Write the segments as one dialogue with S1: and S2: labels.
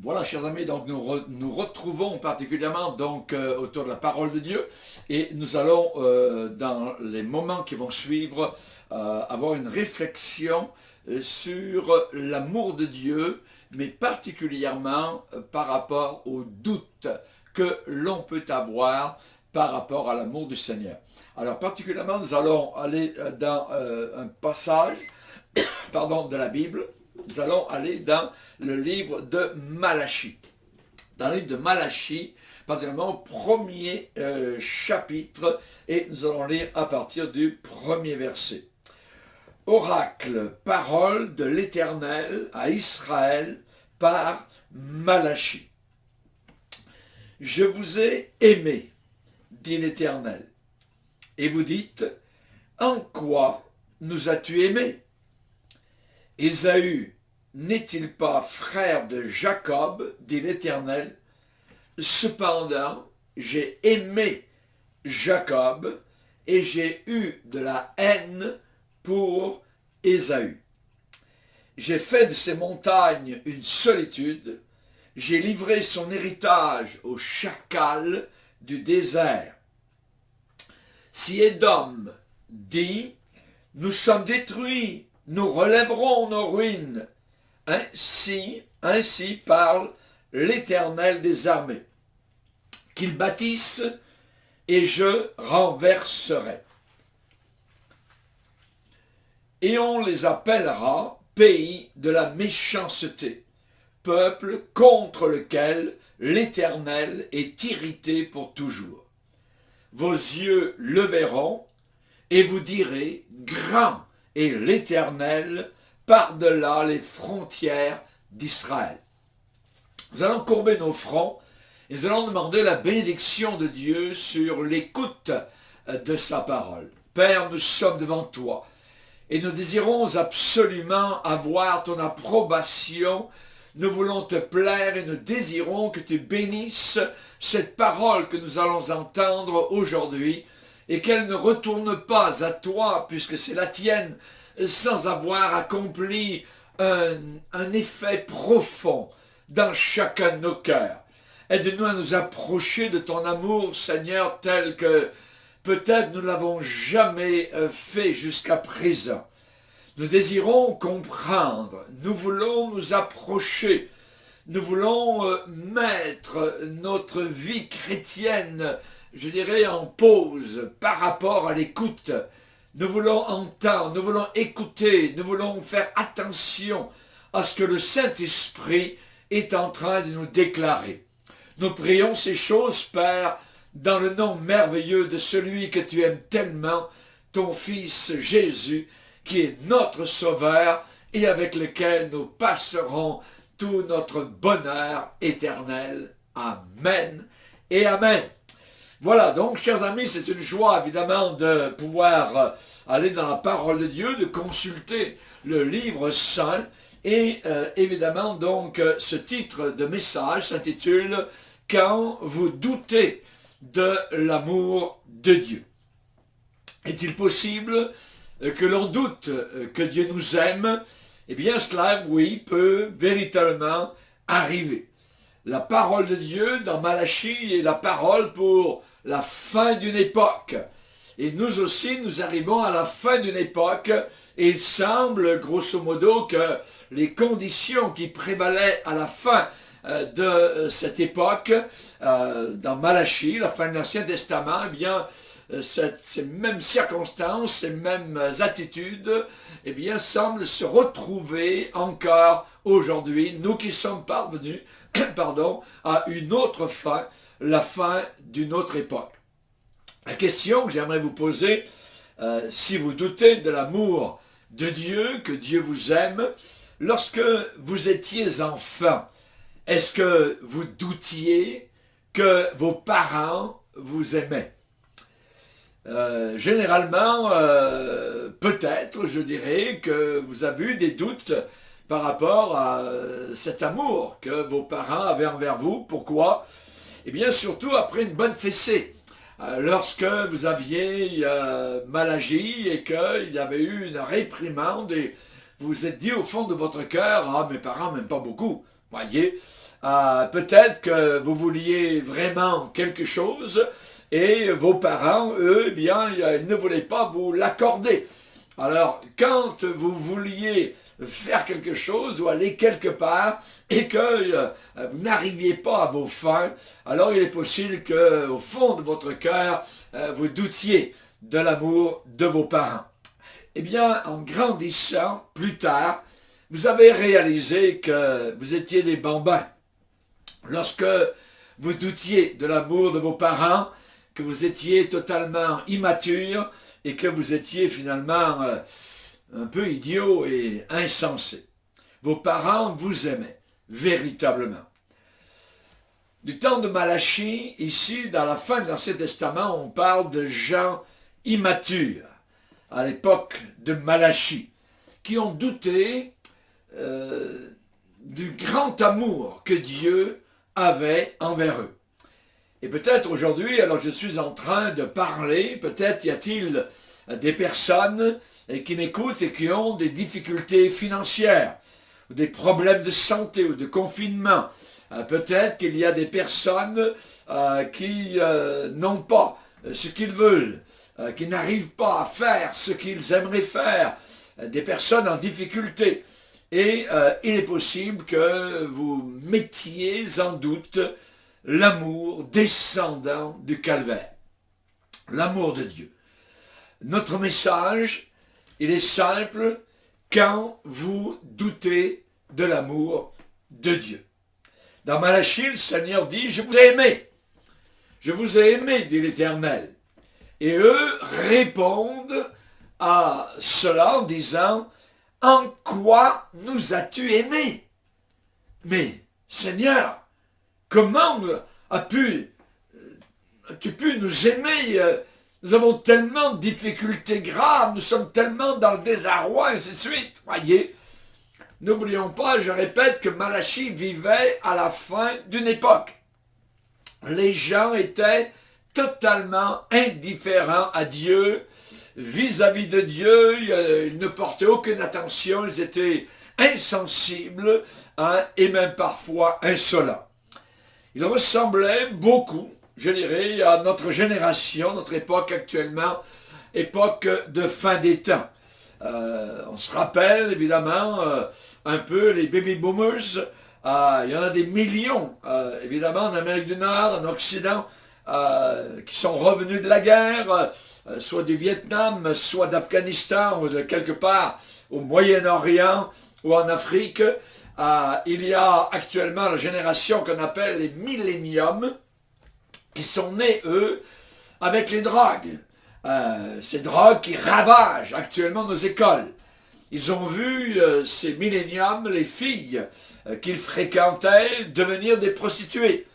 S1: Voilà, chers amis, donc nous retrouvons particulièrement autour de la parole de Dieu et nous allons, dans les moments qui vont suivre, avoir une réflexion sur l'amour de Dieu, mais particulièrement par rapport aux doutes que l'on peut avoir par rapport à l'amour du Seigneur. Alors particulièrement, nous allons aller dans un passage de la Bible. Nous allons aller dans le livre de Malachie. Dans le livre de Malachie, particulièrement au premier chapitre, et nous allons lire à partir du premier verset. Oracle, parole de l'Éternel à Israël par Malachie. Je vous ai aimé, dit l'Éternel. Et vous dites, en quoi nous as-tu aimés? Ésaü n'est-il pas frère de Jacob, dit l'Éternel? Cependant, j'ai aimé Jacob et j'ai eu de la haine pour Ésaü. J'ai fait de ses montagnes une solitude, j'ai livré son héritage aux chacals du désert. Si Édom dit, nous sommes détruits, nous relèverons nos ruines. Ainsi parle l'Éternel des armées. Qu'ils bâtissent et je renverserai. Et on les appellera pays de la méchanceté, peuple contre lequel l'Éternel est irrité pour toujours. Vos yeux le verront et vous direz, grand est l'Éternel par-delà les frontières d'Israël. Nous allons courber nos fronts et nous allons demander la bénédiction de Dieu sur l'écoute de sa parole. Père, nous sommes devant toi et nous désirons absolument avoir ton approbation. Nous voulons te plaire et nous désirons que tu bénisses cette parole que nous allons entendre aujourd'hui et qu'elle ne retourne pas à toi puisque c'est la tienne sans avoir accompli un effet profond dans chacun de nos cœurs. Aide-nous à nous approcher de ton amour, Seigneur, tel que peut-être nous ne l'avons jamais fait jusqu'à présent. Nous désirons comprendre, nous voulons nous approcher, nous voulons mettre notre vie chrétienne, je dirais, en pause par rapport à l'écoute. Nous voulons entendre, nous voulons écouter, nous voulons faire attention à ce que le Saint-Esprit est en train de nous déclarer. Nous prions ces choses, Père, dans le nom merveilleux de celui que tu aimes tellement, ton Fils Jésus, qui est notre Sauveur et avec lequel nous passerons tout notre bonheur éternel. Amen et Amen. Voilà, donc, chers amis, c'est une joie, évidemment, de pouvoir aller dans la parole de Dieu, de consulter le livre saint. Et, évidemment, donc, ce titre de message s'intitule « Quand vous doutez de l'amour de Dieu ». Est-il possible que l'on doute que Dieu nous aime? Eh bien, cela, oui, peut véritablement arriver. La parole de Dieu dans Malachie est la parole pour la fin d'une époque. Et nous aussi, nous arrivons à la fin d'une époque et il semble, grosso modo, que les conditions qui prévalaient à la fin de cette époque, dans Malachie, la fin de l'Ancien Testament, eh bien, ces mêmes circonstances, ces mêmes attitudes, eh bien, semblent se retrouver encore aujourd'hui, nous qui sommes parvenus, à une autre fin, la fin d'une autre époque. La question que j'aimerais vous poser, si vous doutez de l'amour de Dieu, que Dieu vous aime, lorsque vous étiez enfant, est-ce que vous doutiez que vos parents vous aimaient? Généralement, peut-être, je dirais, que vous avez eu des doutes par rapport à cet amour que vos parents avaient envers vous. Pourquoi? Eh bien, surtout après une bonne fessée. Lorsque vous aviez mal agi et qu'il y avait eu une réprimande et vous vous êtes dit au fond de votre cœur, « Ah, mes parents ne m'aiment pas beaucoup. » Voyez, peut-être que vous vouliez vraiment quelque chose et vos parents, eux, eh bien, ils ne voulaient pas vous l'accorder. Alors, quand vous vouliez faire quelque chose ou aller quelque part et que vous n'arriviez pas à vos fins, alors il est possible qu'au fond de votre cœur, vous doutiez de l'amour de vos parents. Eh bien, en grandissant plus tard, vous avez réalisé que vous étiez des bambins. Lorsque vous doutiez de l'amour de vos parents, que vous étiez totalement immature et que vous étiez finalement un peu idiot et insensé. Vos parents vous aimaient, véritablement. Du temps de Malachie, ici, dans la fin de l'Ancien Testament, on parle de gens immatures, à l'époque de Malachie, qui ont douté du grand amour que Dieu avait envers eux. Et peut-être aujourd'hui, alors je suis en train de parler, peut-être y a-t-il des personnes qui m'écoutent et qui ont des difficultés financières, ou des problèmes de santé ou de confinement. Peut-être qu'il y a des personnes qui n'ont pas ce qu'ils veulent, qui n'arrivent pas à faire ce qu'ils aimeraient faire, des personnes en difficulté. Et il est possible que vous mettiez en doute l'amour descendant du calvaire, l'amour de Dieu. Notre message, il est simple, quand vous doutez de l'amour de Dieu. Dans Malachie, le Seigneur dit, je vous ai aimé. Je vous ai aimé, dit l'Éternel. Et eux répondent à cela en disant, en quoi nous as-tu aimés? Mais, Seigneur, comment as-tu pu nous aimer? Nous avons tellement de difficultés graves, nous sommes tellement dans le désarroi, et ainsi de suite. Voyez, n'oublions pas, je répète, que Malachie vivait à la fin d'une époque. Les gens étaient totalement indifférents à Dieu, vis-à-vis de Dieu, ils ne portaient aucune attention, ils étaient insensibles et même parfois insolents. Ils ressemblaient beaucoup, je dirais, à notre génération, notre époque actuellement, époque de fin des temps. On se rappelle évidemment un peu les baby boomers, il y en a des millions, évidemment en Amérique du Nord, en Occident, qui sont revenus de la guerre, soit du Vietnam, soit d'Afghanistan, ou de quelque part au Moyen-Orient, ou en Afrique. Il y a actuellement la génération qu'on appelle les milléniums, qui sont nés, eux, avec les drogues. Ces drogues qui ravagent actuellement nos écoles. Ils ont vu ces milléniums, les filles qu'ils fréquentaient, devenir des prostituées.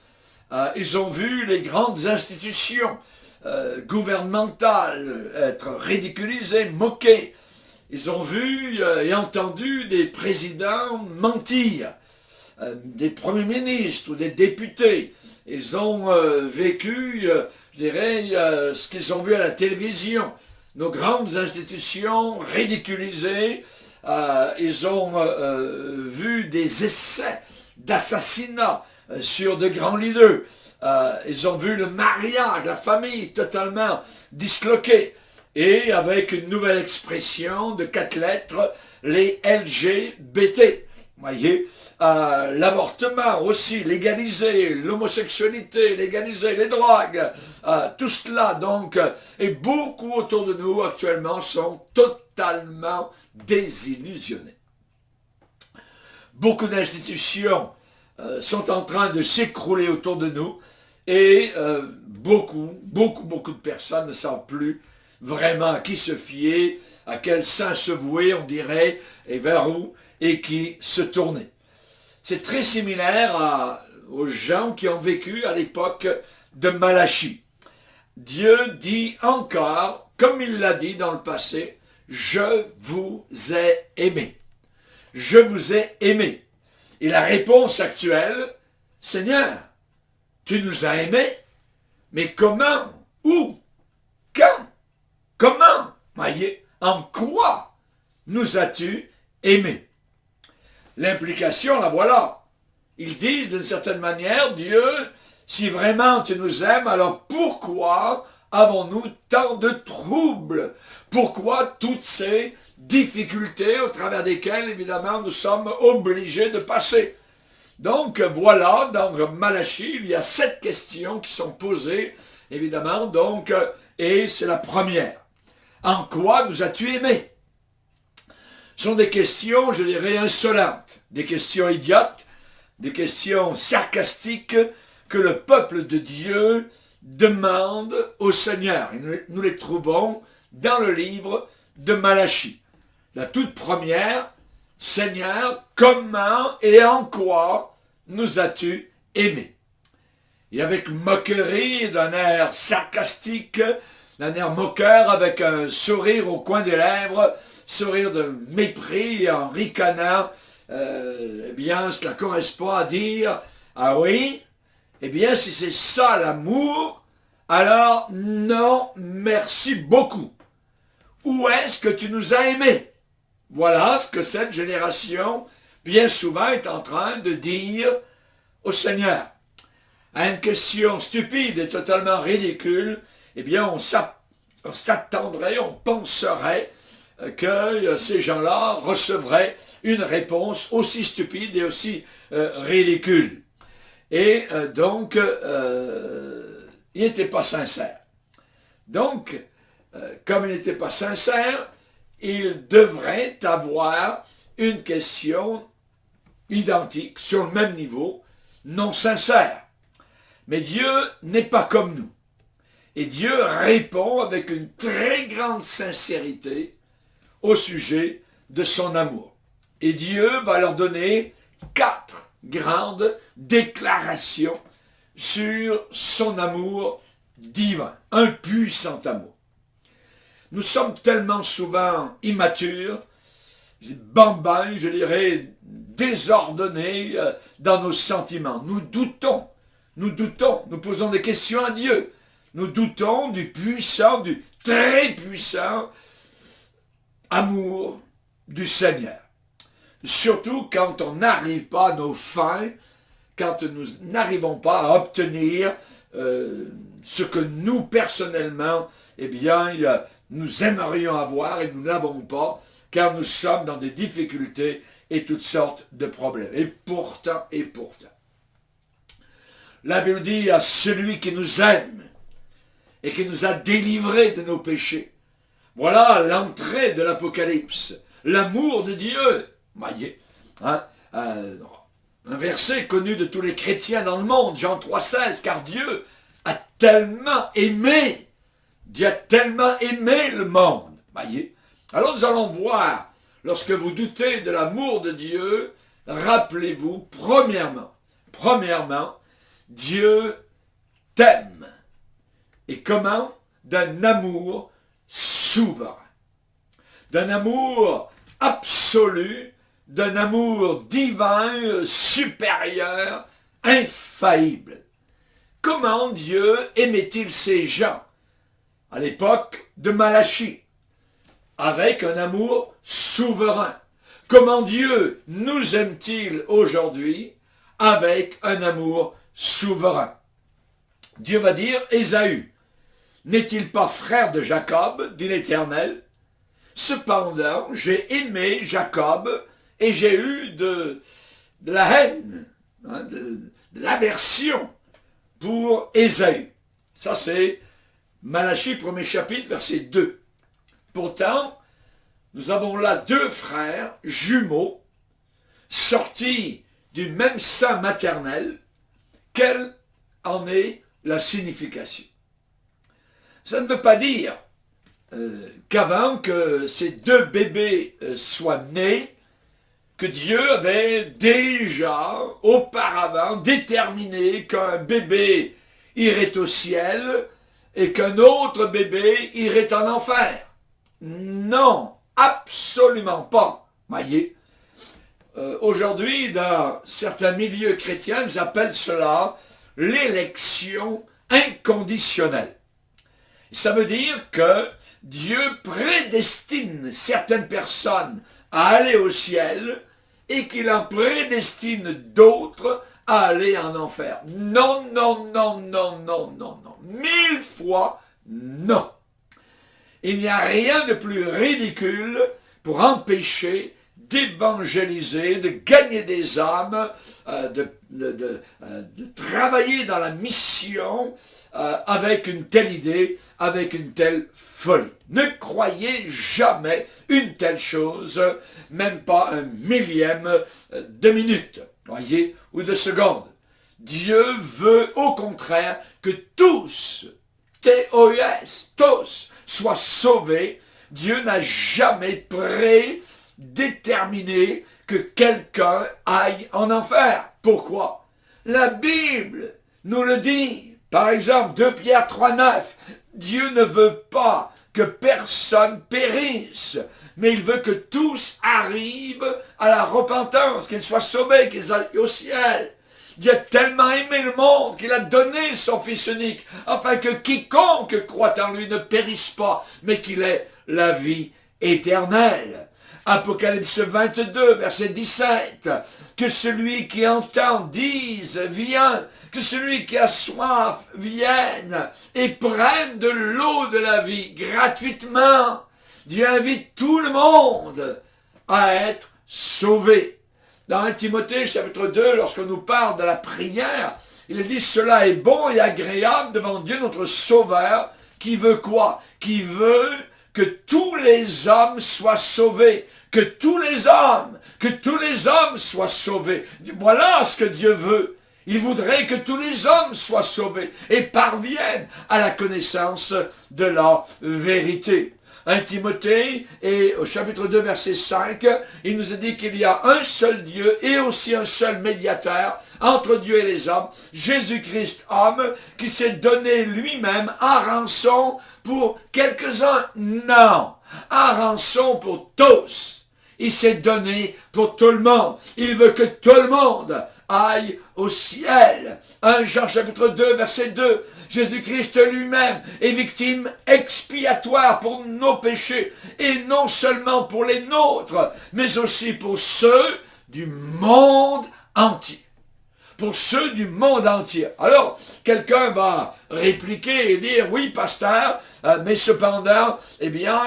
S1: Ils ont vu les grandes institutions gouvernementales être ridiculisées, moquées. Ils ont vu et entendu des présidents mentir, des premiers ministres ou des députés. Ils ont vécu, je dirais, ce qu'ils ont vu à la télévision. Nos grandes institutions ridiculisées. Ils ont vu des essais d'assassinat sur de grands leaders. Ils ont vu le mariage, la famille totalement disloquée. Et avec une nouvelle expression de 4 lettres, les LGBT. Voyez, l'avortement aussi, légalisé, l'homosexualité, légalisé, les drogues, tout cela donc, et beaucoup autour de nous actuellement sont totalement désillusionnés. Beaucoup d'institutions sont en train de s'écrouler autour de nous et beaucoup de personnes ne savent plus vraiment à qui se fier, à quel saint se vouer, on dirait, et vers où, et qui se tourner. C'est très similaire aux gens qui ont vécu à l'époque de Malachie. Dieu dit encore, comme il l'a dit dans le passé, « Je vous ai aimé. Je vous ai aimé. » Et la réponse actuelle, « Seigneur, tu nous as aimés, mais comment? Où? Quand? Comment? Voyez, en quoi nous as-tu aimés? » L'implication, la voilà. Ils disent d'une certaine manière, Dieu, si vraiment tu nous aimes, alors pourquoi avons-nous tant de troubles? Pourquoi toutes ces difficultés au travers desquelles, évidemment, nous sommes obligés de passer? Donc voilà, dans Malachie, il y a 7 questions qui sont posées, évidemment, donc, et c'est la première. En quoi nous as-tu aimés? Ce sont des questions, je dirais, insolentes, des questions idiotes, des questions sarcastiques que le peuple de Dieu demande au Seigneur. Et nous les trouvons dans le livre de Malachie. La toute première, Seigneur, comment et en quoi nous as-tu aimés? Et avec moquerie, d'un air sarcastique, d'un air moqueur, avec un sourire au coin des lèvres, sourire de mépris, en ricanant, eh bien, cela correspond à dire, ah oui, eh bien, si c'est ça l'amour, alors non, merci beaucoup. Où est-ce que tu nous as aimés? Voilà ce que cette génération, bien souvent, est en train de dire au Seigneur. À une question stupide et totalement ridicule, eh bien, on s'attendrait, on penserait que ces gens-là recevraient une réponse aussi stupide et aussi ridicule. Et donc, il n'était pas sincère. Donc, comme il n'était pas sincère, il devrait avoir une question identique, sur le même niveau, non sincère. Mais Dieu n'est pas comme nous. Et Dieu répond avec une très grande sincérité au sujet de son amour. Et Dieu va leur donner 4 grandes déclarations sur son amour divin, un puissant amour. Nous sommes tellement souvent immatures, bambins, je dirais, désordonnés dans nos sentiments. Nous doutons, nous posons des questions à Dieu. Nous doutons du puissant, du très puissant amour du Seigneur. Surtout quand on n'arrive pas à nos fins, quand nous n'arrivons pas à obtenir ce que nous, personnellement, eh bien, nous aimerions avoir et nous n'avons pas, car nous sommes dans des difficultés et toutes sortes de problèmes. Et pourtant, la Bible dit à celui qui nous aime et qui nous a délivrés de nos péchés. Voilà l'entrée de l'Apocalypse, l'amour de Dieu. Voyez, hein, un verset connu de tous les chrétiens dans le monde, Jean 3,16, car Dieu a tellement aimé, Dieu a tellement aimé le monde. Voyez. Alors nous allons voir, lorsque vous doutez de l'amour de Dieu, rappelez-vous, premièrement, Dieu t'aime. Et comment? D'un amour souverain, d'un amour absolu, d'un amour divin, supérieur, infaillible. Comment Dieu aimait-il ces gens à l'époque de Malachie? Avec un amour souverain. Comment Dieu nous aime-t-il aujourd'hui? Avec un amour souverain. Dieu va dire, Ésaü, n'est-il pas frère de Jacob, dit l'Éternel? Cependant, j'ai aimé Jacob et j'ai eu de la haine, hein, de l'aversion pour Ésaü. Ça c'est Malachie, 1er chapitre, verset 2. Pourtant, nous avons là 2 frères jumeaux sortis du même sein maternel. Quelle en est la signification? Ça ne veut pas dire qu'avant que ces 2 bébés soient nés, que Dieu avait déjà, auparavant, déterminé qu'un bébé irait au ciel et qu'un autre bébé irait en enfer. Non, absolument pas. Voyez, aujourd'hui, dans certains milieux chrétiens, ils appellent cela l'élection inconditionnelle. Ça veut dire que Dieu prédestine certaines personnes à aller au ciel et qu'il en prédestine d'autres à aller en enfer. Non, non, non, non, non, non, non. 1000 fois non. Il n'y a rien de plus ridicule pour empêcher d'évangéliser, de gagner des âmes, de travailler dans la mission avec une telle idée, avec une telle folie. Ne croyez jamais une telle chose, même pas un millième de minute, voyez, ou de seconde. Dieu veut au contraire que tous, T-O-U-S, tous, soient sauvés. Dieu n'a jamais prédéterminé que quelqu'un aille en enfer. Pourquoi? La Bible nous le dit. Par exemple, 2 Pierre 3,9, Dieu ne veut pas que personne périsse, mais il veut que tous arrivent à la repentance, qu'ils soient sauvés, qu'ils aillent au ciel. Dieu a tellement aimé le monde qu'il a donné son Fils unique, afin que quiconque croit en lui ne périsse pas, mais qu'il ait la vie éternelle. Apocalypse 22, verset 17, que celui qui entend dise, viens, que celui qui a soif vienne et prenne de l'eau de la vie gratuitement. Dieu invite tout le monde à être sauvé. Dans 1 Timothée, chapitre 2, lorsqu'on nous parle de la prière, il est dit, cela est bon et agréable devant Dieu notre Sauveur, qui veut quoi? Qui veut que tous les hommes soient sauvés. Que tous les hommes soient sauvés. Voilà ce que Dieu veut. Il voudrait que tous les hommes soient sauvés et parviennent à la connaissance de la vérité. 1 Timothée, et au chapitre 2, verset 5, il nous a dit qu'il y a un seul Dieu et aussi un seul médiateur entre Dieu et les hommes, Jésus-Christ homme, qui s'est donné lui-même à rançon pour quelques-uns. Non, à rançon pour tous. Il s'est donné pour tout le monde. Il veut que tout le monde aille au ciel. 1 Jean chapitre 2, verset 2. Jésus-Christ lui-même est victime expiatoire pour nos péchés, et non seulement pour les nôtres, mais aussi pour ceux du monde entier. Pour ceux du monde entier. Alors, quelqu'un va répliquer et dire, oui, pasteur, mais cependant, eh bien,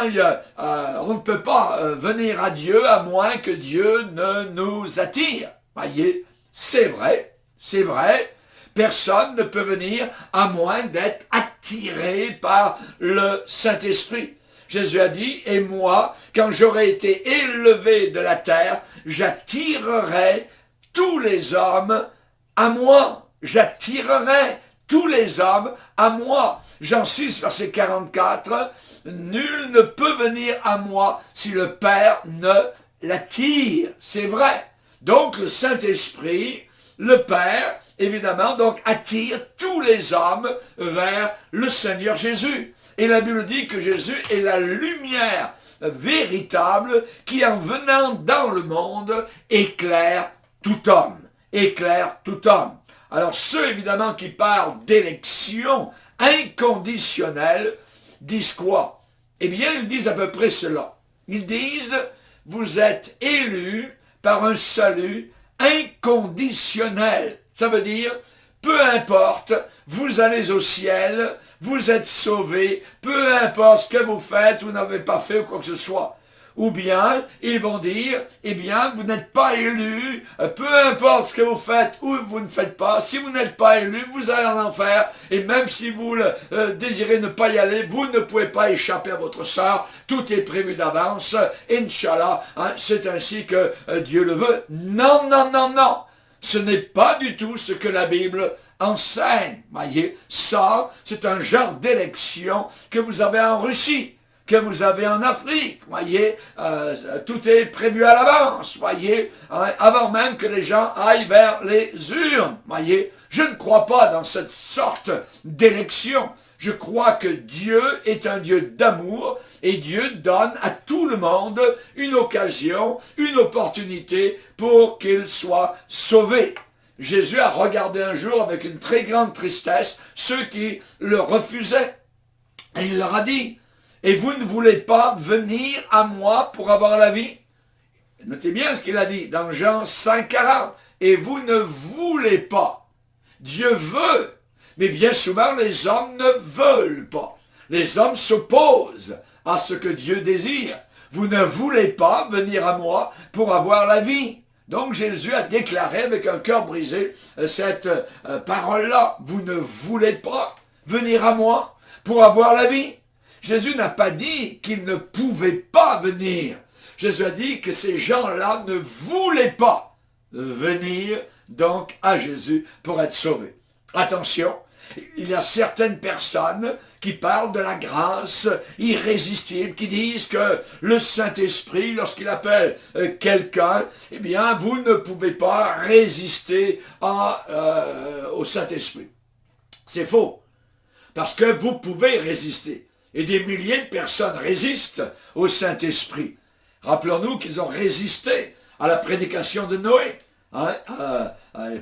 S1: on ne peut pas venir à Dieu à moins que Dieu ne nous attire. Voyez, c'est vrai, c'est vrai. Personne ne peut venir à moins d'être attiré par le Saint-Esprit. Jésus a dit, et moi, quand j'aurai été élevé de la terre, j'attirerai tous les hommes à moi. J'attirerai tous les hommes à moi. Jean 6, verset 44, nul ne peut venir à moi si le Père ne l'attire. C'est vrai. Donc le Saint-Esprit, le Père, évidemment, donc attire tous les hommes vers le Seigneur Jésus. Et la Bible dit que Jésus est la lumière véritable qui, en venant dans le monde, éclaire tout homme. Éclaire tout homme. Alors ceux, évidemment, qui parlent d'élection inconditionnelle, disent quoi? Eh bien, ils disent à peu près cela. Ils disent, vous êtes élus par un salut inconditionnel. Ça veut dire, peu importe, vous allez au ciel, vous êtes sauvés, peu importe ce que vous faites, vous n'avez pas fait ou quoi que ce soit. Ou bien, ils vont dire, eh bien, vous n'êtes pas élu, peu importe ce que vous faites ou vous ne faites pas, si vous n'êtes pas élu, vous allez en enfer, et même si vous désirez ne pas y aller, vous ne pouvez pas échapper à votre sort, tout est prévu d'avance, Inch'Allah, hein, c'est ainsi que Dieu le veut. Non, non, non, non, ce n'est pas du tout ce que la Bible enseigne. Voyez, ça, c'est un genre d'élection que vous avez en Russie, que vous avez en Afrique, voyez, tout est prévu à l'avance, voyez, hein, avant même que les gens aillent vers les urnes, voyez. Je ne crois pas dans cette sorte d'élection. Je crois que Dieu est un Dieu d'amour et Dieu donne à tout le monde une occasion, une opportunité pour qu'il soit sauvé. Jésus a regardé un jour avec une très grande tristesse ceux qui le refusaient. Et il leur a dit, et vous ne voulez pas venir à moi pour avoir la vie? Notez bien ce qu'il a dit dans Jean 5,40. Et vous ne voulez pas. Dieu veut. Mais bien souvent, les hommes ne veulent pas. Les hommes s'opposent à ce que Dieu désire. Vous ne voulez pas venir à moi pour avoir la vie. Donc Jésus a déclaré avec un cœur brisé cette parole-là. Vous ne voulez pas venir à moi pour avoir la vie. Jésus n'a pas dit qu'ils ne pouvaient pas venir. Jésus a dit que ces gens-là ne voulaient pas venir donc à Jésus pour être sauvés. Attention, il y a certaines personnes qui parlent de la grâce irrésistible, qui disent que le Saint-Esprit, lorsqu'il appelle quelqu'un, eh bien, vous ne pouvez pas résister au Saint-Esprit. C'est faux, parce que vous pouvez résister. Et des milliers de personnes résistent au Saint-Esprit. Rappelons-nous qu'ils ont résisté à la prédication de Noé.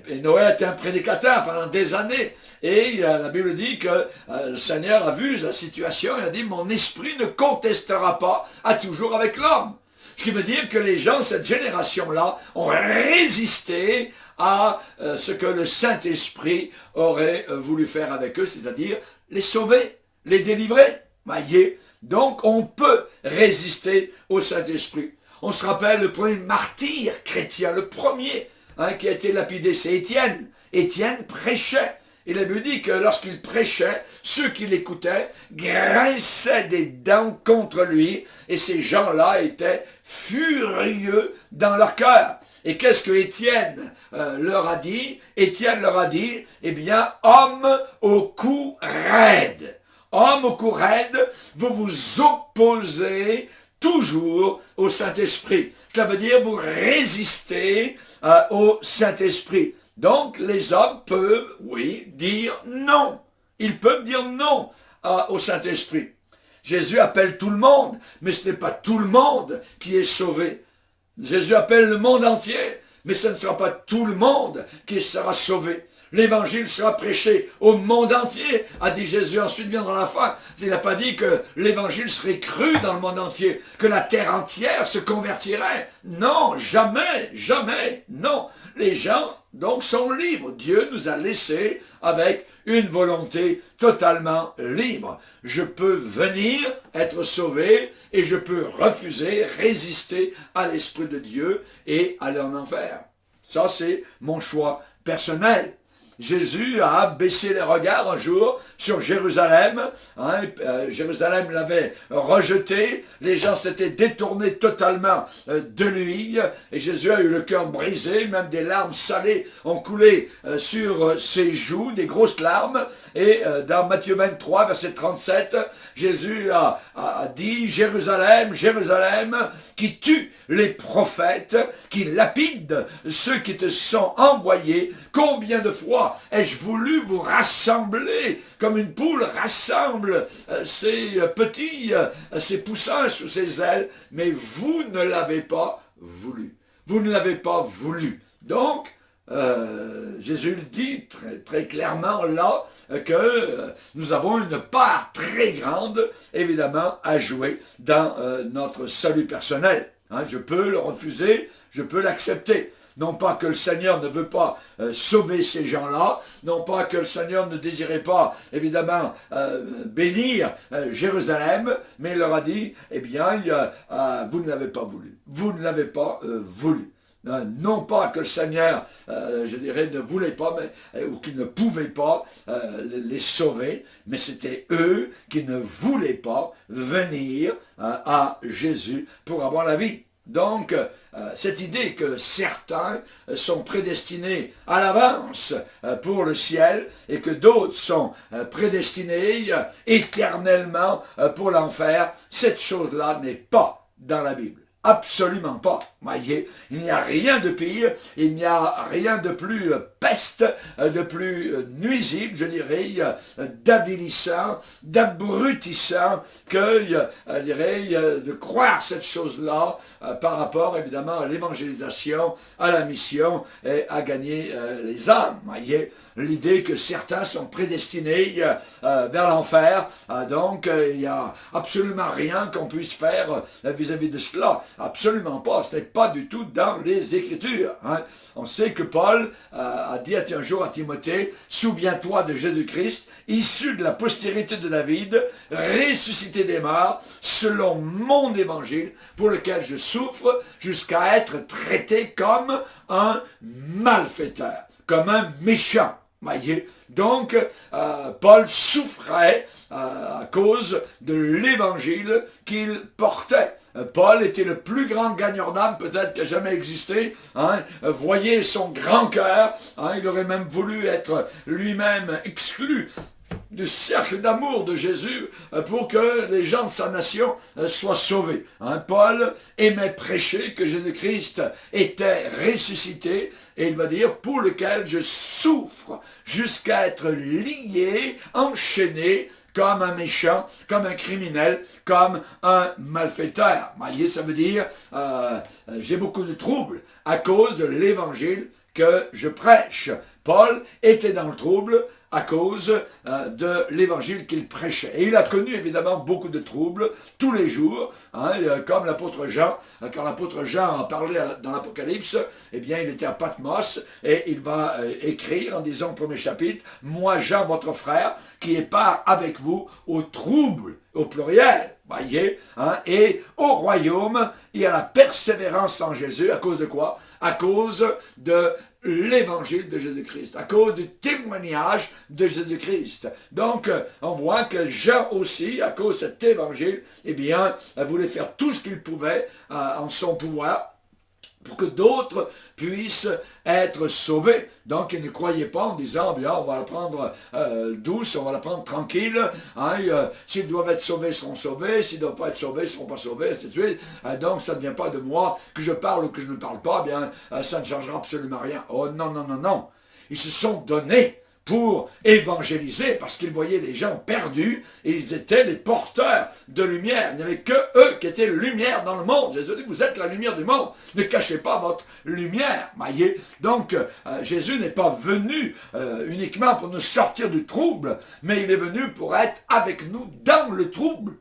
S1: Et Noé était un prédicateur pendant des années. Et la Bible dit que le Seigneur a vu la situation et a dit « Mon esprit ne contestera pas à toujours avec l'homme ». Ce qui veut dire que les gens de cette génération-là ont résisté à ce que le Saint-Esprit aurait voulu faire avec eux, c'est-à-dire les sauver, les délivrer. Voyez, donc on peut résister au Saint-Esprit. On se rappelle le premier martyr chrétien, le premier qui a été lapidé, c'est Étienne. Étienne prêchait. Il a dit que lorsqu'il prêchait, ceux qui l'écoutaient grinçaient des dents contre lui, et ces gens-là étaient furieux dans leur cœur. Et qu'est-ce que Étienne leur a dit? Étienne leur a dit, eh bien, homme au cou raide. Homme au cou raide, vous vous opposez toujours au Saint-Esprit. Cela veut dire vous résistez au Saint-Esprit. Donc les hommes peuvent, oui, dire non. Ils peuvent dire non au Saint-Esprit. Jésus appelle tout le monde, mais ce n'est pas tout le monde qui est sauvé. Jésus appelle le monde entier, mais ce ne sera pas tout le monde qui sera sauvé. L'évangile sera prêché au monde entier, a dit Jésus. Ensuite viendra la fin. Il n'a pas dit que l'évangile serait cru dans le monde entier, que la terre entière se convertirait. Non, jamais, jamais, non. Les gens, donc, sont libres. Dieu nous a laissés avec une volonté totalement libre. Je peux venir être sauvé et je peux refuser, résister à l'Esprit de Dieu et aller en enfer. Ça, c'est mon choix personnel. Jésus a baissé les regards un jour sur Jérusalem. Jérusalem l'avait rejeté. Les gens s'étaient détournés totalement de lui. Et Jésus a eu le cœur brisé. Même des larmes salées ont coulé sur ses joues, des grosses larmes. Et dans Matthieu 23, verset 37, Jésus a dit « Jérusalem, Jérusalem, qui tue les prophètes, qui lapide ceux qui te sont envoyés, combien de fois ai-je voulu vous rassembler comme une poule rassemble ses petits, ses poussins sous ses ailes, mais vous ne l'avez pas voulu. Vous ne l'avez pas voulu. » Donc, Jésus le dit très, très clairement là que nous avons une part très grande, évidemment, à jouer dans notre salut personnel. Je peux le refuser, je peux l'accepter. Non pas que le Seigneur ne veut pas sauver ces gens-là, non pas que le Seigneur ne désirait pas, évidemment, bénir Jérusalem, mais il leur a dit, eh bien, vous ne l'avez pas voulu. Vous ne l'avez pas voulu. Non pas que le Seigneur, je dirais, ne voulait pas, ou qu'il ne pouvait pas les sauver, mais c'était eux qui ne voulaient pas venir à Jésus pour avoir la vie. Donc, cette idée que certains sont prédestinés à l'avance pour le ciel et que d'autres sont prédestinés éternellement pour l'enfer, cette chose-là n'est pas dans la Bible. Absolument pas. Voyez, il n'y a rien de pire, il n'y a rien de plus peste, de plus nuisible, je dirais, d'avilissant, d'abrutissant que, je dirais, de croire cette chose-là par rapport, évidemment, à l'évangélisation, à la mission et à gagner les âmes. Voyez, l'idée que certains sont prédestinés vers l'enfer, donc il n'y a absolument rien qu'on puisse faire vis-à-vis de cela. Absolument pas. Ce n'est pas du tout dans les Écritures. On sait que Paul a dit un jour à Timothée, « Souviens-toi de Jésus-Christ, issu de la postérité de David, ressuscité des morts, selon mon évangile, pour lequel je souffre, jusqu'à être traité comme un malfaiteur, comme un méchant. » Voyez, donc, Paul souffrait à cause de l'évangile qu'il portait. Paul était le plus grand gagneur d'âme peut-être qui a jamais existé. Voyez son grand cœur. Il aurait même voulu être lui-même exclu du cercle d'amour de Jésus pour que les gens de sa nation soient sauvés. Paul aimait prêcher que Jésus-Christ était ressuscité, et il va dire, pour lequel je souffre jusqu'à être lié, enchaîné, comme un méchant, comme un criminel, comme un malfaiteur. Voyez, ça veut dire, j'ai beaucoup de troubles à cause de l'évangile que je prêche. Paul était dans le trouble à cause de l'évangile qu'il prêchait. Et il a connu évidemment beaucoup de troubles tous les jours, comme l'apôtre Jean. Quand l'apôtre Jean en parlait dans l'Apocalypse, eh bien il était à Patmos et il va écrire en disant au premier chapitre, « Moi Jean, votre frère, qui est part avec vous au trouble, au pluriel, voyez, et au royaume et à la persévérance en Jésus. » À cause de quoi? À cause de l'évangile de Jésus-Christ, à cause du témoignage de Jésus-Christ. Donc, on voit que Jean aussi, à cause de cet évangile, eh bien, voulait faire tout ce qu'il pouvait en son pouvoir pour que d'autres puissent être sauvés. Donc, il ne croyait pas en disant, bien, on va la prendre douce, on va la prendre tranquille. S'ils doivent être sauvés, ils seront sauvés. S'ils ne doivent pas être sauvés, ils ne seront pas sauvés, ainsi de suite. Donc, ça ne vient pas de moi. Que je parle ou que je ne parle pas, bien, ça ne changera absolument rien. Oh non, non, non, non. Ils se sont donnés pour évangéliser, parce qu'ils voyaient les gens perdus, et ils étaient les porteurs de lumière. Il n'y avait que eux qui étaient lumière dans le monde. Jésus dit, vous êtes la lumière du monde. Ne cachez pas votre lumière. Voyez. Donc, Jésus n'est pas venu uniquement pour nous sortir du trouble, mais il est venu pour être avec nous dans le trouble,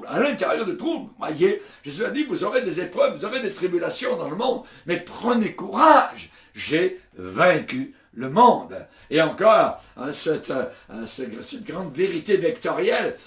S1: à l'intérieur du trouble. Voyez. Jésus a dit, vous aurez des épreuves, vous aurez des tribulations dans le monde, mais prenez courage. J'ai vaincu le monde. Et encore, cette grande vérité vectorielle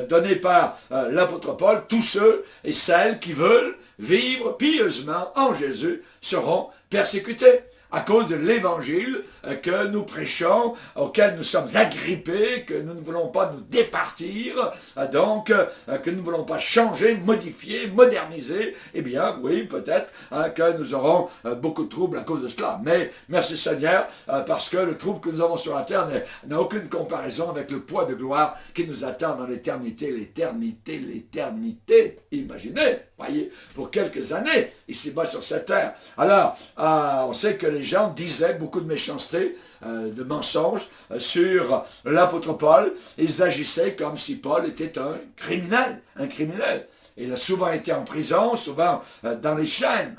S1: donnée par l'apôtre Paul, tous ceux et celles qui veulent vivre pieusement en Jésus seront persécutés à cause de l'évangile que nous prêchons, auquel nous sommes agrippés, que nous ne voulons pas nous départir, donc que nous ne voulons pas changer, modifier, moderniser. Eh bien, oui, peut-être que nous aurons beaucoup de troubles à cause de cela. Mais merci Seigneur, parce que le trouble que nous avons sur la terre n'a aucune comparaison avec le poids de gloire qui nous attend dans l'éternité, l'éternité, l'éternité. Imaginez, voyez, pour quelques années, ici-bas sur cette terre. Alors, on sait que les gens disaient beaucoup de méchanceté, de mensonges sur l'apôtre Paul. Ils agissaient comme si Paul était un criminel, Il a souvent été en prison, souvent dans les chaînes.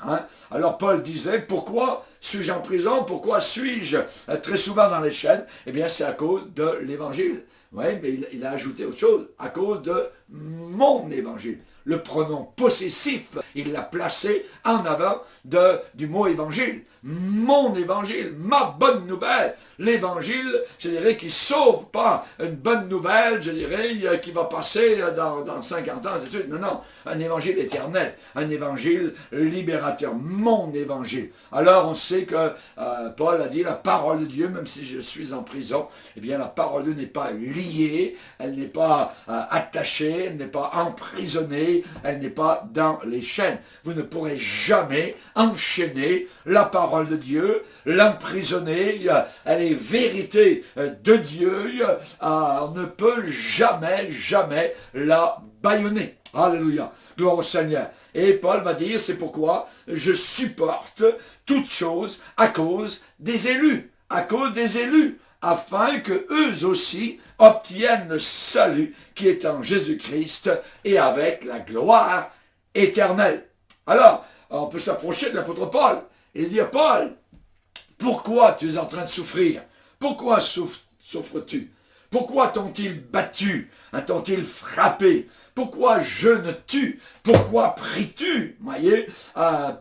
S1: Alors Paul disait, pourquoi suis-je en prison? Pourquoi suis-je très souvent dans les chaînes? Eh bien, c'est à cause de l'évangile. Oui, mais il a ajouté autre chose, à cause de mon évangile. Le pronom possessif, il l'a placé en avant du mot évangile. Mon évangile, ma bonne nouvelle. L'évangile, je dirais, qui sauve, pas une bonne nouvelle, je dirais, qui va passer dans 50 ans, c'est tout. Non, non, un évangile éternel, un évangile libérateur, mon évangile. Alors on sait que Paul a dit la parole de Dieu, même si je suis en prison, eh bien la parole de Dieu n'est pas liée, elle n'est pas attachée, elle n'est pas emprisonnée, elle n'est pas dans les chaînes. Vous ne pourrez jamais enchaîner la parole de Dieu, l'emprisonner, elle est vérité de Dieu, on ne peut jamais, jamais la bâillonner. Alléluia, gloire au Seigneur. Et Paul va dire, c'est pourquoi je supporte toutes choses à cause des élus, afin que eux aussi obtiennent le salut qui est en Jésus-Christ et avec la gloire éternelle. Alors, on peut s'approcher de l'apôtre Paul et dire, Paul, pourquoi tu es en train de souffrir? Pourquoi souffres-tu? Pourquoi t'ont-ils battu? T'ont-ils frappé? Pourquoi jeûnes-tu? Pourquoi pries-tu? Voyez,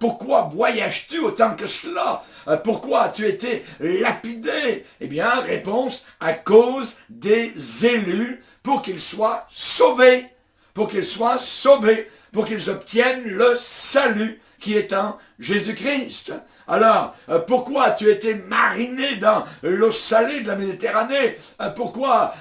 S1: pourquoi voyages-tu autant que cela? Pourquoi as-tu été lapidé? Eh bien, réponse, à cause des élus, pour qu'ils soient sauvés, pour qu'ils soient sauvés, pour qu'ils obtiennent le salut qui est en Jésus-Christ. Alors, pourquoi as-tu été mariné dans l'eau salée de la Méditerranée? Pourquoi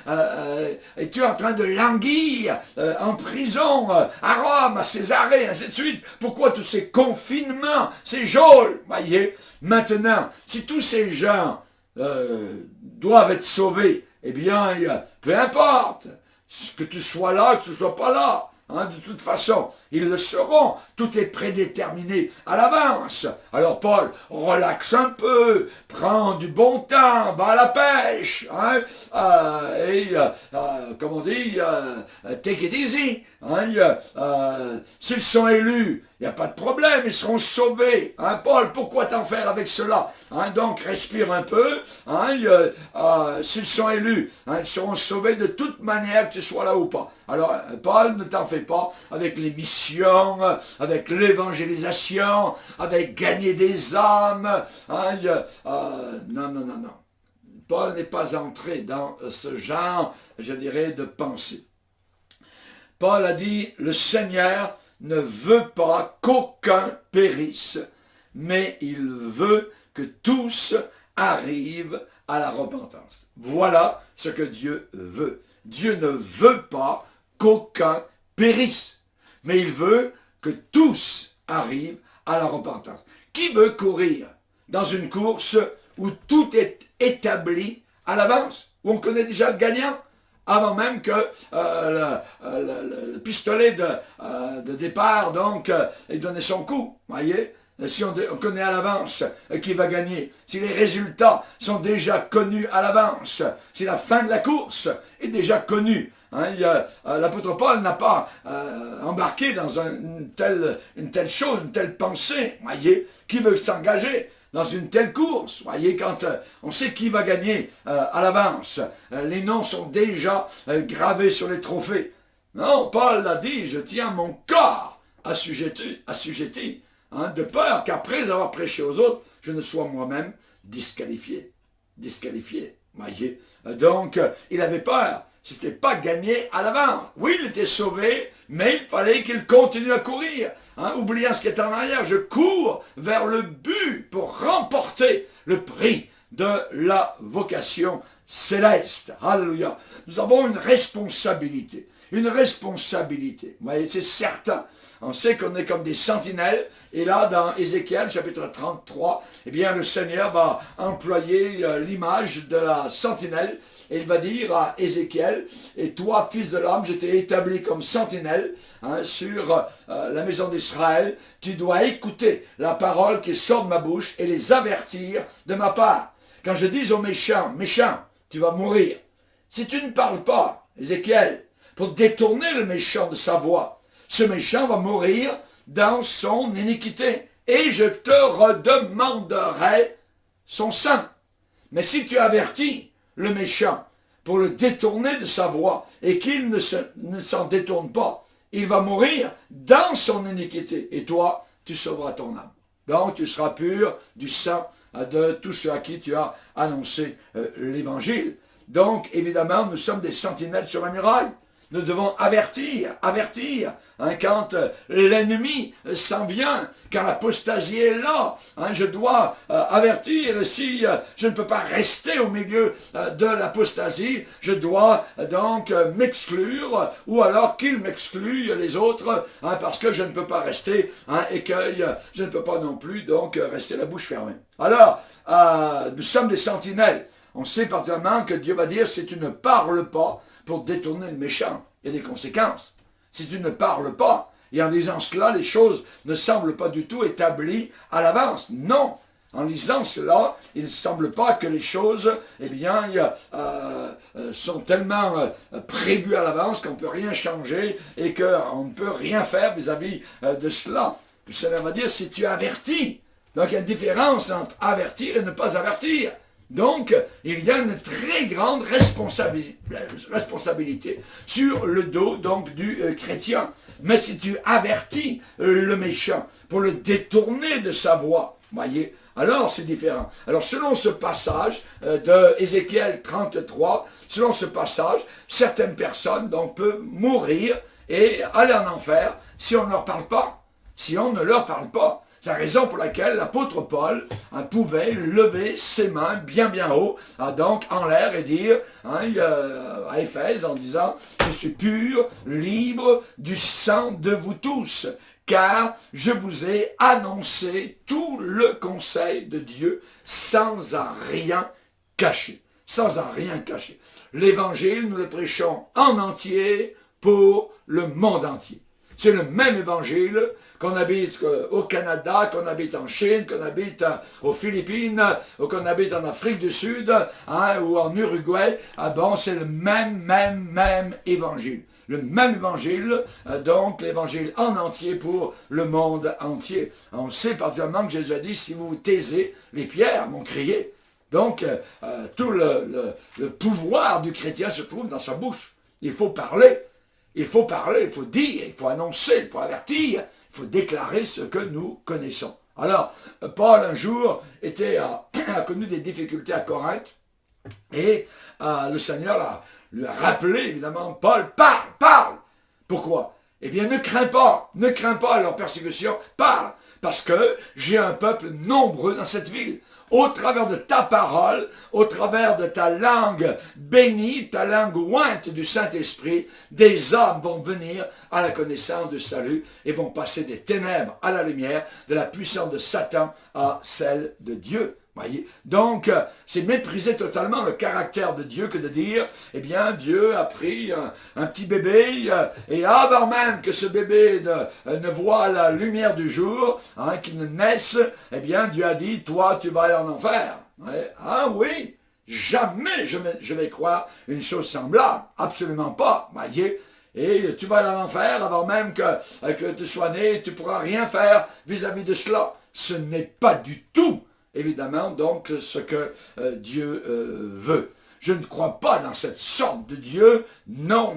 S1: es-tu en train de languir en prison à Rome, à Césarée, ainsi de suite? Pourquoi tous ces confinements, ces geôles? Voyez, maintenant, si tous ces gens doivent être sauvés, eh bien, peu importe que tu sois là, que tu ne sois pas là. De toute façon, ils le seront. Tout est prédéterminé à l'avance. Alors Paul, relaxe un peu, prends du bon temps, va à la pêche. Comme on dit, take it easy. S'ils sont élus, il n'y a pas de problème, ils seront sauvés. Paul, pourquoi t'en faire avec cela? Donc respire un peu. S'ils sont élus, ils seront sauvés de toute manière, que tu sois là ou pas. Alors Paul, ne t'en fais pas avec les missions, avec l'évangélisation, avec gagner des âmes. Non. Paul n'est pas entré dans ce genre, je dirais, de pensée. Paul a dit, le Seigneur ne veut pas qu'aucun périsse, mais il veut que tous arrivent à la repentance. Voilà ce que Dieu veut. Dieu ne veut pas qu'aucun périsse, mais il veut que tous arrivent à la repentance. Qui veut courir dans une course où tout est établi à l'avance, où on connaît déjà le gagnant, avant même que le pistolet de départ ait donné son coup, voyez? Si on connaît à l'avance qui va gagner, si les résultats sont déjà connus à l'avance, si la fin de la course est déjà connue, l'apôtre Paul n'a pas embarqué dans une telle chose, une telle pensée, voyez? Qui veut s'engager dans une telle course, voyez, quand on sait qui va gagner à l'avance, les noms sont déjà gravés sur les trophées. Non, Paul l'a dit, je tiens mon corps assujetti, de peur qu'après avoir prêché aux autres, je ne sois moi-même disqualifié, voyez. Donc, il avait peur. C'était pas gagné à l'avance. Oui, il était sauvé, mais il fallait qu'il continue à courir. Oubliant ce qui est en arrière, je cours vers le but pour remporter le prix de la vocation céleste. Alléluia. Nous avons une responsabilité. Une responsabilité. Vous voyez, c'est certain. On sait qu'on est comme des sentinelles. Et là, dans Ézéchiel, chapitre 33, eh bien, le Seigneur va employer l'image de la sentinelle. Et il va dire à Ézéchiel, et toi, fils de l'homme, je t'ai établi comme sentinelle sur la maison d'Israël. Tu dois écouter la parole qui sort de ma bouche et les avertir de ma part. Quand je dis aux méchants, méchant, tu vas mourir. Si tu ne parles pas, Ézéchiel, pour détourner le méchant de sa voie, ce méchant va mourir dans son iniquité, et je te redemanderai son sang. Mais si tu avertis le méchant pour le détourner de sa voie, et qu'il ne s'en détourne pas, il va mourir dans son iniquité, et toi, tu sauveras ton âme. Donc tu seras pur du sang de tous ceux à qui tu as annoncé l'évangile. Donc évidemment, nous sommes des sentinelles sur la muraille. Nous devons avertir, quand l'ennemi s'en vient, quand l'apostasie est là. Je dois avertir, si je ne peux pas rester au milieu de l'apostasie, je dois donc m'exclure, ou alors qu'il m'exclue les autres, parce que je ne peux pas rester, et que je ne peux pas non plus donc rester la bouche fermée. Alors, nous sommes des sentinelles. On sait particulièrement que Dieu va dire, si tu ne parles pas, pour détourner le méchant, il y a des conséquences. Si tu ne parles pas, et en disant cela, les choses ne semblent pas du tout établies à l'avance. Non, en lisant cela, il ne semble pas que les choses, sont tellement prévues à l'avance qu'on ne peut rien changer et qu'on ne peut rien faire vis-à-vis de cela. Puis cela va dire, si tu avertis, donc il y a une différence entre avertir et ne pas avertir. Donc, il y a une très grande responsabilité sur le dos donc, du chrétien. Mais si tu avertis le méchant pour le détourner de sa voie, voyez, alors c'est différent. Alors selon ce passage de Ézéchiel 33, selon ce passage, certaines personnes donc peuvent mourir et aller en enfer si on ne leur parle pas. Si on ne leur parle pas. C'est la raison pour laquelle l'apôtre Paul pouvait lever ses mains bien haut, donc en l'air et dire à Éphèse en disant « Je suis pur, libre du sang de vous tous, car je vous ai annoncé tout le conseil de Dieu sans en rien cacher. » Sans en rien cacher. L'évangile, nous le prêchons en entier pour le monde entier. C'est le même évangile qu'on habite au Canada, qu'on habite en Chine, qu'on habite aux Philippines, ou qu'on habite en Afrique du Sud, ou en Uruguay. Bon, c'est le même évangile. Le même évangile, donc l'évangile en entier pour le monde entier. On sait particulièrement que Jésus a dit, si vous vous taisez, les pierres vont crier. Donc, tout le pouvoir du chrétien se trouve dans sa bouche. Il faut parler. Il faut parler, il faut dire, il faut annoncer, il faut avertir, il faut déclarer ce que nous connaissons. Alors, Paul, un jour, a connu des difficultés à Corinthe, et le Seigneur lui a rappelé, évidemment, Paul, parle. Pourquoi? Eh bien, ne crains pas leur persécution, parle, parce que j'ai un peuple nombreux dans cette ville. Au travers de ta parole, au travers de ta langue bénie, ta langue ointe du Saint-Esprit, des hommes vont venir à la connaissance du salut et vont passer des ténèbres à la lumière, de la puissance de Satan à celle de Dieu. Voyez? Donc, c'est mépriser totalement le caractère de Dieu que de dire, eh bien, Dieu a pris un petit bébé, et avant même que ce bébé ne voit la lumière du jour, qu'il ne naisse, eh bien, Dieu a dit, toi, tu vas aller en enfer. Ouais. Ah oui, jamais je vais croire une chose semblable, absolument pas, voyez? Et tu vas aller en enfer avant même que tu sois né, tu ne pourras rien faire vis-à-vis de cela. Ce n'est pas du tout évidemment, donc, ce que Dieu veut. Je ne crois pas dans cette sorte de Dieu. Non,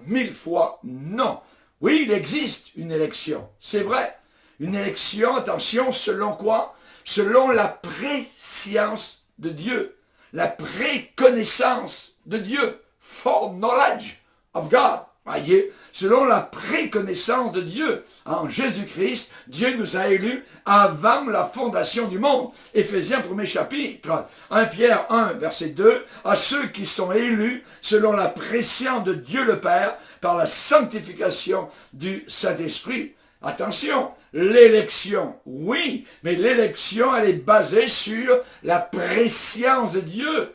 S1: 1000 fois non. Oui, il existe une élection, c'est vrai. Une élection, attention, selon quoi? Selon la préscience de Dieu, la préconnaissance de Dieu. Foreknowledge of God. Voyez, selon la préconnaissance de Dieu, en Jésus-Christ, Dieu nous a élus avant la fondation du monde. Éphésiens 1er chapitre, 1 Pierre 1, verset 2, à ceux qui sont élus selon la préscience de Dieu le Père, par la sanctification du Saint-Esprit. Attention, l'élection, oui, mais l'élection, elle est basée sur la préscience de Dieu.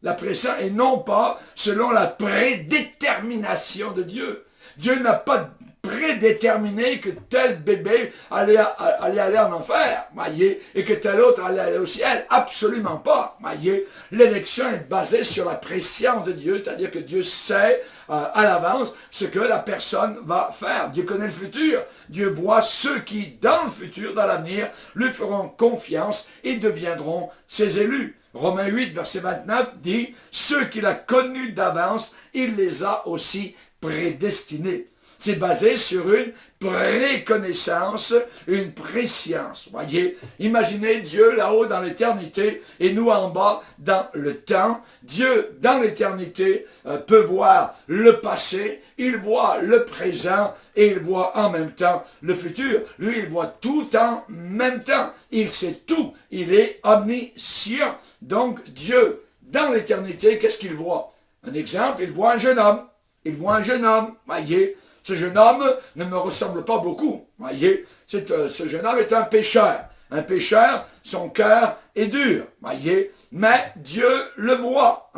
S1: La préscience et non pas selon la prédétermination de Dieu. Dieu n'a pas prédéterminé que tel bébé allait aller en enfer, voyez, et que tel autre allait aller au ciel. Absolument pas, voyez. L'élection est basée sur la préscience de Dieu, c'est-à-dire que Dieu sait à l'avance ce que la personne va faire. Dieu connaît le futur. Dieu voit ceux qui, dans le futur, dans l'avenir, lui feront confiance et deviendront ses élus. Romains 8, verset 29 dit, ceux qu'il a connus d'avance, il les a aussi prédestinés. C'est basé sur une préconnaissance, une préscience. Voyez, imaginez Dieu là-haut dans l'éternité et nous en bas dans le temps. Dieu dans l'éternité peut voir le passé, il voit le présent et il voit en même temps le futur. Lui, il voit tout en même temps. Il sait tout. Il est omniscient. Donc Dieu, dans l'éternité, qu'est-ce qu'il voit? Un exemple, il voit un jeune homme. Il voit un jeune homme, voyez. Ce jeune homme ne me ressemble pas beaucoup, voyez. Ce jeune homme est un pécheur. Un pécheur, son cœur est dur, voyez. Mais Dieu le voit,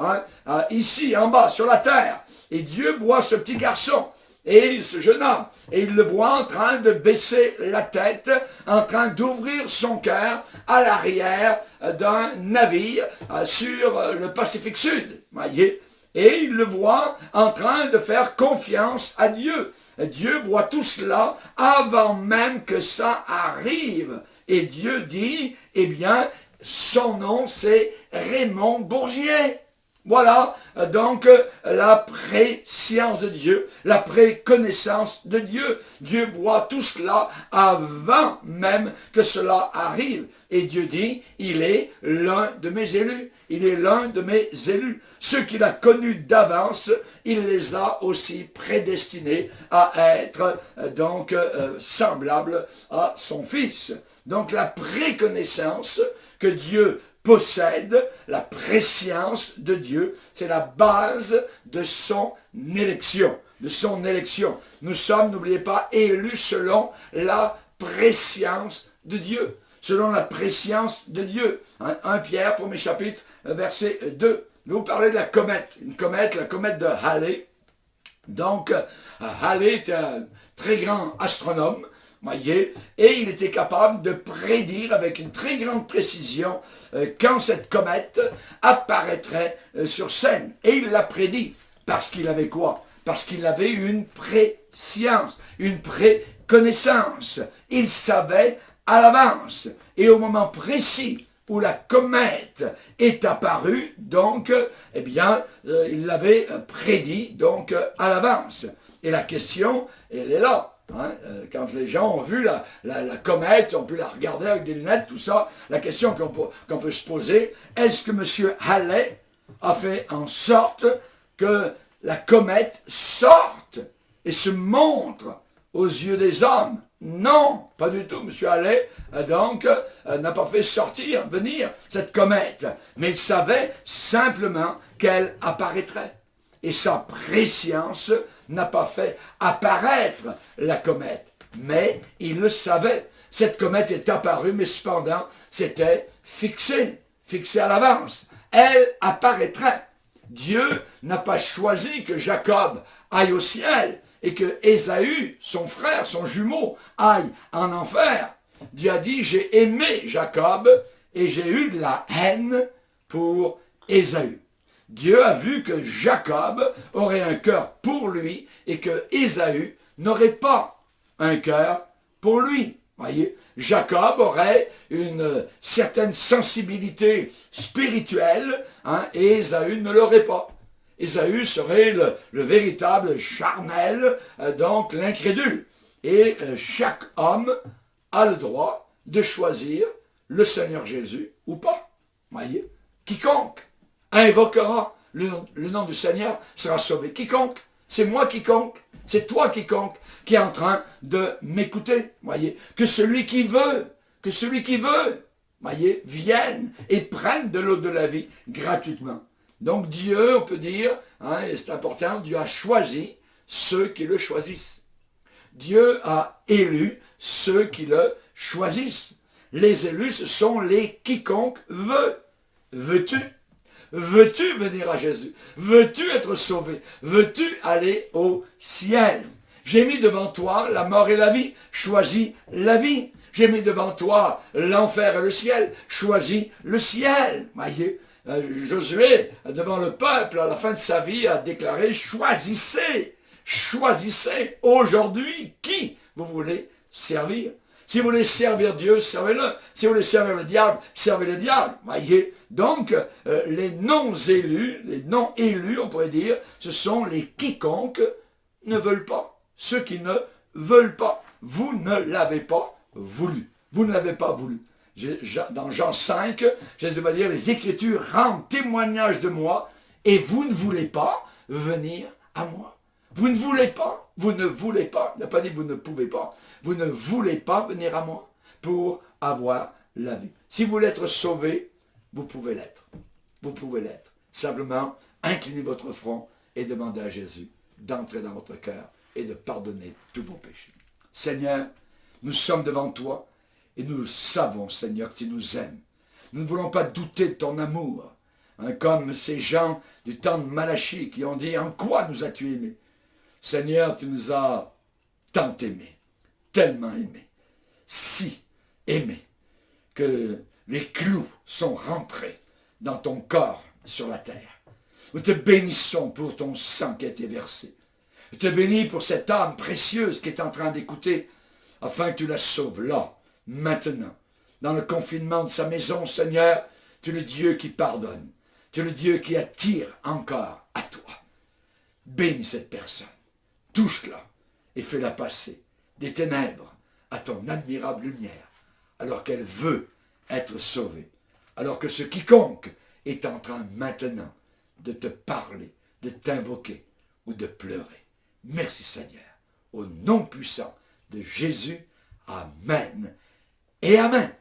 S1: ici, en bas, sur la terre. Et Dieu voit ce petit garçon et ce jeune homme. Et il le voit en train de baisser la tête, en train d'ouvrir son cœur à l'arrière d'un navire sur le Pacifique Sud, voyez. Et il le voit en train de faire confiance à Dieu. Dieu voit tout cela avant même que ça arrive. Et Dieu dit, eh bien, son nom, c'est Raymond Bourgier. Voilà donc la préscience de Dieu, la préconnaissance de Dieu. Dieu voit tout cela avant même que cela arrive. Et Dieu dit, il est l'un de mes élus. Il est l'un de mes élus. Ceux qu'il a connus d'avance, il les a aussi prédestinés à être donc semblables à son Fils. Donc la préconnaissance que Dieu possède, la préscience de Dieu, c'est la base de son élection. Nous sommes, n'oubliez pas, élus selon la préscience de Dieu. Selon la préscience de Dieu. 1 Pierre, 1er chapitre, verset 2. Je vais vous parler de la comète. Une comète, la comète de Halley. Donc, Halley était un très grand astronome, voyez, et il était capable de prédire avec une très grande précision quand cette comète apparaîtrait sur scène. Et il l'a prédit. Parce qu'il avait quoi? Parce qu'il avait une préscience, une préconnaissance. Il savait à l'avance. Et au moment précis où la comète est apparue, donc, eh bien, il l'avait prédit, donc, à l'avance. Et la question, elle est là. Quand les gens ont vu la comète, on peut la regarder avec des lunettes, tout ça, la question qu'on peut se poser, est-ce que M. Halley a fait en sorte que la comète sorte et se montre aux yeux des hommes? Non, pas du tout. M. Halley, donc, n'a pas fait venir cette comète. Mais il savait simplement qu'elle apparaîtrait. Et sa préscience n'a pas fait apparaître la comète. Mais il le savait. Cette comète est apparue, mais cependant, c'était fixé à l'avance. Elle apparaîtrait. Dieu n'a pas choisi que Jacob aille au ciel et que Ésaü, son frère, son jumeau, aille en enfer. Dieu a dit, j'ai aimé Jacob et j'ai eu de la haine pour Ésaü. Dieu a vu que Jacob aurait un cœur pour lui et que Ésaü n'aurait pas un cœur pour lui. Voyez, Jacob aurait une certaine sensibilité spirituelle et Ésaü ne l'aurait pas. Ésaü serait le véritable charnel, donc l'incrédule. Et chaque homme a le droit de choisir le Seigneur Jésus ou pas. Voyez, quiconque invoquera le nom du Seigneur sera sauvé. Quiconque, c'est moi quiconque, c'est toi quiconque qui est en train de m'écouter. Voyez, que celui qui veut, voyez, vienne et prenne de l'eau de la vie gratuitement. Donc Dieu, on peut dire, et c'est important, Dieu a choisi ceux qui le choisissent. Dieu a élu ceux qui le choisissent. Les élus, ce sont les quiconque veut. Veux-tu? Veux-tu venir à Jésus? Veux-tu être sauvé? Veux-tu aller au ciel? J'ai mis devant toi la mort et la vie. Choisis la vie. J'ai mis devant toi l'enfer et le ciel. Choisis le ciel. Voyez, Josué, devant le peuple, à la fin de sa vie, a déclaré, choisissez aujourd'hui qui vous voulez servir. Si vous voulez servir Dieu, servez-le. Si vous voulez servir le diable, servez le diable. Voyez, donc, les non-élus, les non-élus, on pourrait dire, ce sont les quiconque ne veulent pas. Ceux qui ne veulent pas. Vous ne l'avez pas voulu. Vous ne l'avez pas voulu. Dans Jean 5, Jésus va dire, les Écritures rendent témoignage de moi et vous ne voulez pas venir à moi. Vous ne voulez pas, il n'a pas dit vous ne pouvez pas, vous ne voulez pas venir à moi pour avoir la vie. Si vous voulez être sauvé, vous pouvez l'être. Vous pouvez l'être. Simplement, inclinez votre front et demandez à Jésus d'entrer dans votre cœur et de pardonner tous vos péchés. Seigneur, nous sommes devant toi et nous savons, Seigneur, que tu nous aimes. Nous ne voulons pas douter de ton amour, comme ces gens du temps de Malachie qui ont dit « En quoi nous as-tu aimés ?» Seigneur, tu nous as tant aimés, tellement aimés, si aimés, que les clous sont rentrés dans ton corps sur la terre. Nous te bénissons pour ton sang qui a été versé. Je te bénis pour cette âme précieuse qui est en train d'écouter, afin que tu la sauves là, maintenant. dans le confinement de sa maison, Seigneur, tu es le Dieu qui pardonne. Tu es le Dieu qui attire encore à toi. Bénis cette personne. Touche-la et fais-la passer des ténèbres à ton admirable lumière, alors qu'elle veut être sauvée, alors que ce quiconque est en train maintenant de te parler, de t'invoquer ou de pleurer. Merci Seigneur, au nom puissant de Jésus, Amen et Amen.